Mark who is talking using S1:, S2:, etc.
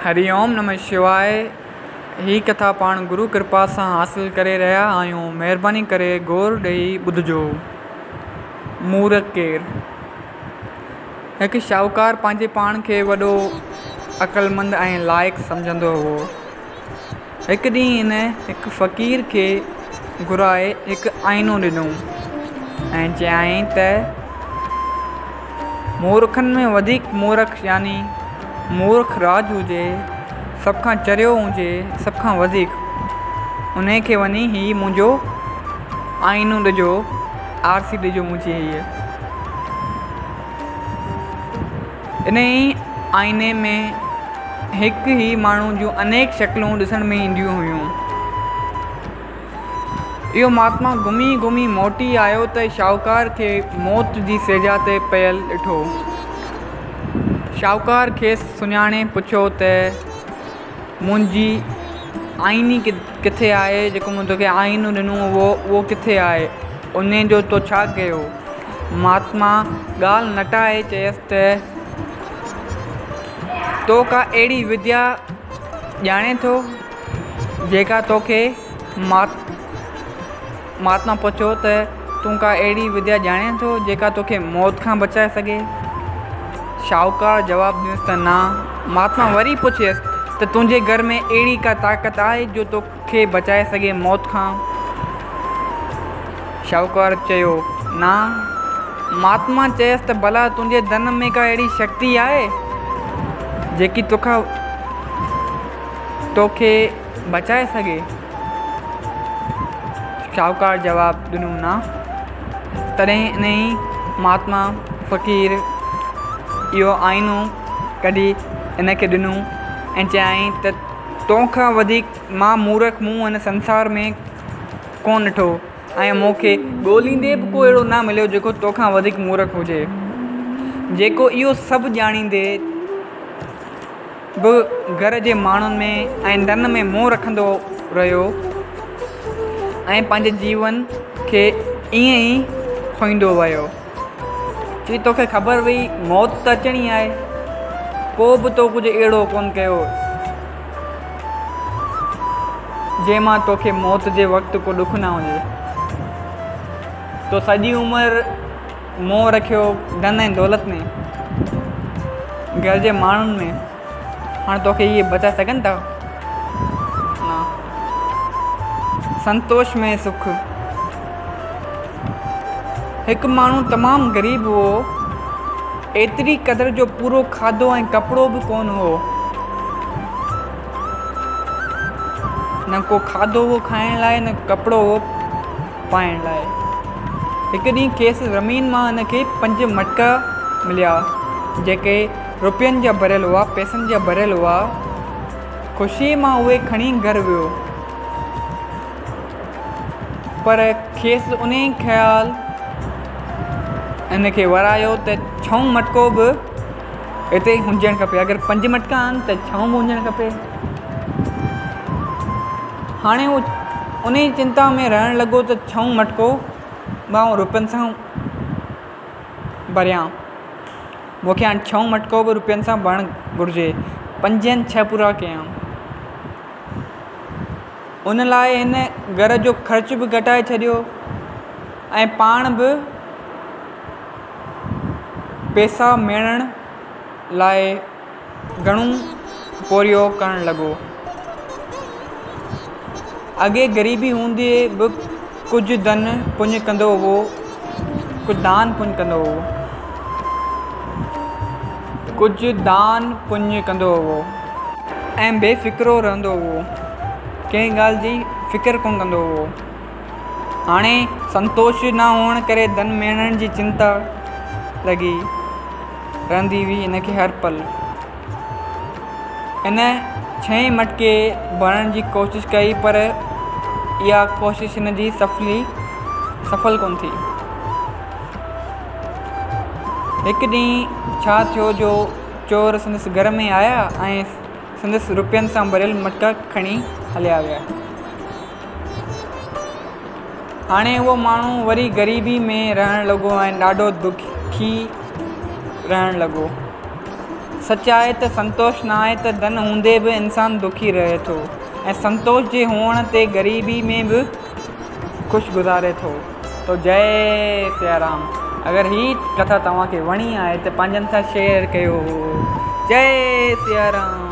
S1: हरिओम नमः शिवाय। ही कथा पाण गुरु कृपा सां हासिल करे रहिया आहियूं। महिरबानी करे गौर ॾेई ॿुधिजो। मूर्ख केरु? हिकु शाहूकार पंहिंजे पाण खे वॾो अक़लमंद ऐं लाइक़ु सम्झंदो हो। हिकु ॾींहुं हिन हिकु फ़क़ीर खे घुराए हिकु आईनो ॾिनो ऐं चयाईं त मूर्खनि में वधीक मूर्ख यानी मूर्ख राज हुजे, सभ खां चरियो हुजे, सभ खां वधीक, उन खे वञी ही मुंहिंजो आईनो ॾिजो, आरसी ॾिजो मुंहिंजी हीअ। इन ई आईने में हिकु ई माण्हू जूं अनेक शक्लूं ॾिसण में ईंदियूं हुयूं। इहो महात्मा घुमी घुमी मोटी आयो त शाहूकार खे मौत जी सजा ते पियल ॾिठो। शाहूकार खेसि सुञाणे पुछियो त मुंहिंजी आईनी किथे आहे, जेको मूं तोखे आईनो ॾिनो उहो किथे आहे, उन जो तो छा कयो? महात्मा ॻाल्हि नटाए चयसि त तो का अहिड़ी विद्या ॼाणे थो जेका तोखे महात्मा पुछियो त तूं का अहिड़ी विद्या ॼाणे थो जेका तोखे मौत खां बचाए सघे? शाहूकार जवाबु ॾिनसि त न। महात्मा वरी पुछियसि त तुंहिंजे घर में अहिड़ी का ताक़त आहे जो तोखे बचाए सघे मौत खां? शाहूकार चयो न। महात्मा चयसि त भला तुंहिंजे धन में का अहिड़ी शक्ति आहे जेकी तोखे बचाए सघे? शाहूकार जवाबु ॾिनो न। तॾहिं इन ई महात्मा फ़क़ीर इहो आईनो कढी इन खे ॾिनो ऐं चयाईं त तोखां वधीक मां मूर्ख मूं हिन संसार में कोन ॾिठो ऐं मूंखे ॻोल्हींदे बि को अहिड़ो न मिलियो जेको तोखां वधीक मूर्ख हुजे, जेको इहो सभु ॼाणींदे बि घर जे माण्हुनि में ऐं धन में मोह रखंदो रहियो ऐं पंहिंजे जीवन खे ईअं ई खोईंदो वियो। चई तोखे ख़बर हुई मौत त अचणी आहे, पोइ बि तो कुझु अहिड़ो कोन कयो जंहिंमां तोखे मौत जे वक़्तु को ॾुख न हुजे। तो सॼी उमिरि मोह रखियो धन ऐं दौलत में, घर जे माण्हुनि में, हाणे तोखे इहे बचाए सघनि था? न। संतोष में सुख। हिकु माण्हू तमामु ग़रीब हो, एतिरी क़दुरु जो पूरो खाधो ऐं कपिड़ो बि कोन हो। न को खाधो हो खाइण लाइ, न कपिड़ो हो पाइण लाइ। हिकु ॾींहुं खेसि ज़मीन मां हिनखे 5 मटका मिलिया जेके रुपयनि जा भरियल हुआ, पैसनि जा भरियल हुआ। ख़ुशीअ मां उहे खणी घर वियो, पर खेसि उन ई ख़्यालु हिन खे वरायो त 6 मटको बि हिते हुजणु खपे। अगरि 5 मटका आहिनि त 6 बि हुजणु खपे। हाणे उहो उन ई चिंता में रहणु लॻो त 6 मटको मां रुपयनि सां भरियां, मूंखे हाणे 6 मटको बि रुपयनि सां भरणु घुरिजे। 5 आहिनि, 6 पूरा कयां। उन लाइ हिन घर जो ख़र्च बि घटाए छॾियो ऐं पाण बि पैसा मेड़ण लाइ घणो पोरियो करणु लॻो। अॻे ग़रीबी हूंदे बि कुझु धन पुञ कंदो हो, कुझु दान पुञ कंदो हो, कुझु दान पुञ कंदो हो ऐं बेफ़िक्रो रहंदो हो, कंहिं ॻाल्हि जी फ़िक्र कोन कंदो हो। हाणे संतोष न हुअण करे धन मेड़ण जी चिंता लॻी रहंदी हुई हिन खे हर पल। हिन 6 मटके भरण जी कोशिशि कई, पर इहा कोशिशि हिन जी सफल कोन थी। हिकु ॾींहुं छा थियो जो चोर संदसि घर में आया ऐं संदसि रुपयनि सां भरियल मटका खणी हलिया विया। हाणे उहो माण्हू वरी ग़रीबी में रहणु लॻो ऐं ॾाढो दुखी रहणु लॻो। सच आहे त संतोष न आहे त धन हूंदे बि इंसानु दुखी रहे थो ऐं संतोष जे हुअण ते ग़रीबी में बि ख़ुशि गुज़ारे थो। तो जय सिया राम। अगरि हीअ कथा तव्हांखे वणी आहे त पंहिंजनि सां शेयर कयो। जय सिया राम।